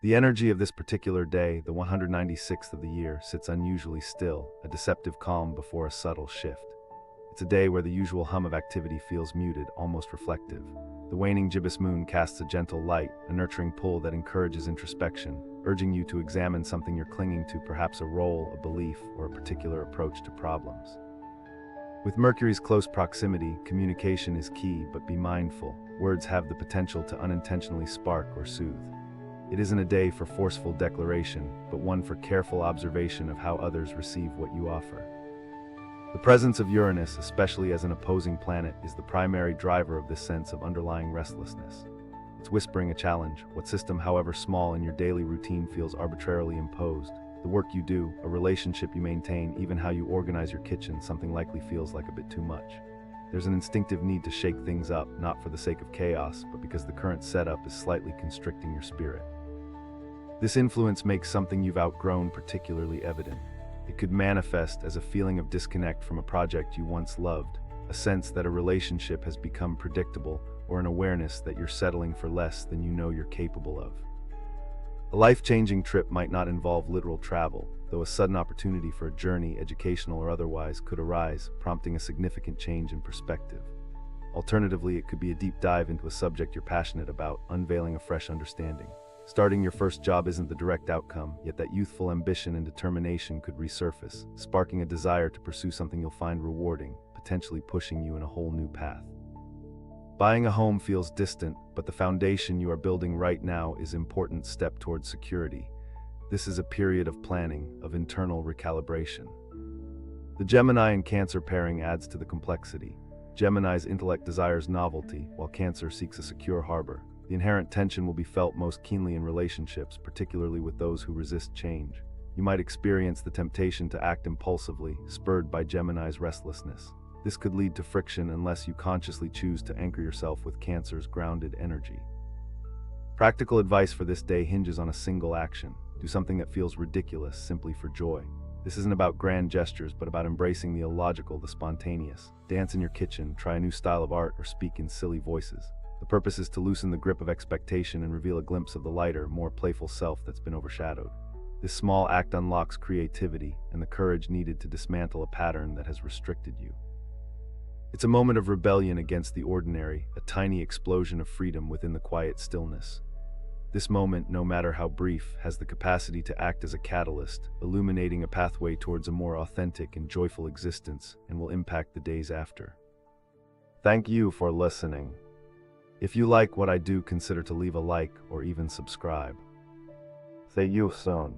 The energy of this particular day, the 196th of the year, sits unusually still, a deceptive calm before a subtle shift. It's a day where the usual hum of activity feels muted, almost reflective. The waning gibbous moon casts a gentle light, a nurturing pull that encourages introspection, urging you to examine something you're clinging to, perhaps a role, a belief, or a particular approach to problems. With Mercury's close proximity, communication is key, but be mindful. Words have the potential to unintentionally spark or soothe. It isn't a day for forceful declaration, but one for careful observation of how others receive what you offer. The presence of Uranus, especially as an opposing planet, is the primary driver of this sense of underlying restlessness. It's whispering a challenge. What system, however small in your daily routine, feels arbitrarily imposed? The work you do, a relationship you maintain, even how you organize your kitchen, something likely feels like a bit too much. There's an instinctive need to shake things up, not for the sake of chaos, but because the current setup is slightly constricting your spirit. This influence makes something you've outgrown particularly evident. It could manifest as a feeling of disconnect from a project you once loved, a sense that a relationship has become predictable, or an awareness that you're settling for less than you know you're capable of. A life-changing trip might not involve literal travel, though a sudden opportunity for a journey, educational or otherwise, could arise, prompting a significant change in perspective. Alternatively, it could be a deep dive into a subject you're passionate about, unveiling a fresh understanding. Starting your first job isn't the direct outcome, yet that youthful ambition and determination could resurface, sparking a desire to pursue something you'll find rewarding, potentially pushing you in a whole new path. Buying a home feels distant, but the foundation you are building right now is an important step towards security. This is a period of planning, of internal recalibration. The Gemini and Cancer pairing adds to the complexity. Gemini's intellect desires novelty, while Cancer seeks a secure harbor. The inherent tension will be felt most keenly in relationships, particularly with those who resist change. You might experience the temptation to act impulsively, spurred by Gemini's restlessness. This could lead to friction unless you consciously choose to anchor yourself with Cancer's grounded energy. Practical advice for this day hinges on a single action. Do something that feels ridiculous simply for joy. This isn't about grand gestures, but about embracing the illogical, the spontaneous. Dance in your kitchen, try a new style of art, or speak in silly voices. The purpose is to loosen the grip of expectation and reveal a glimpse of the lighter, more playful self that's been overshadowed. This small act unlocks creativity and the courage needed to dismantle a pattern that has restricted you. It's a moment of rebellion against the ordinary, a tiny explosion of freedom within the quiet stillness. This moment, no matter how brief, has the capacity to act as a catalyst, illuminating a pathway towards a more authentic and joyful existence, and will impact the days after. Thank you for listening. If you like what I do, consider to leave a like or even subscribe. See you soon.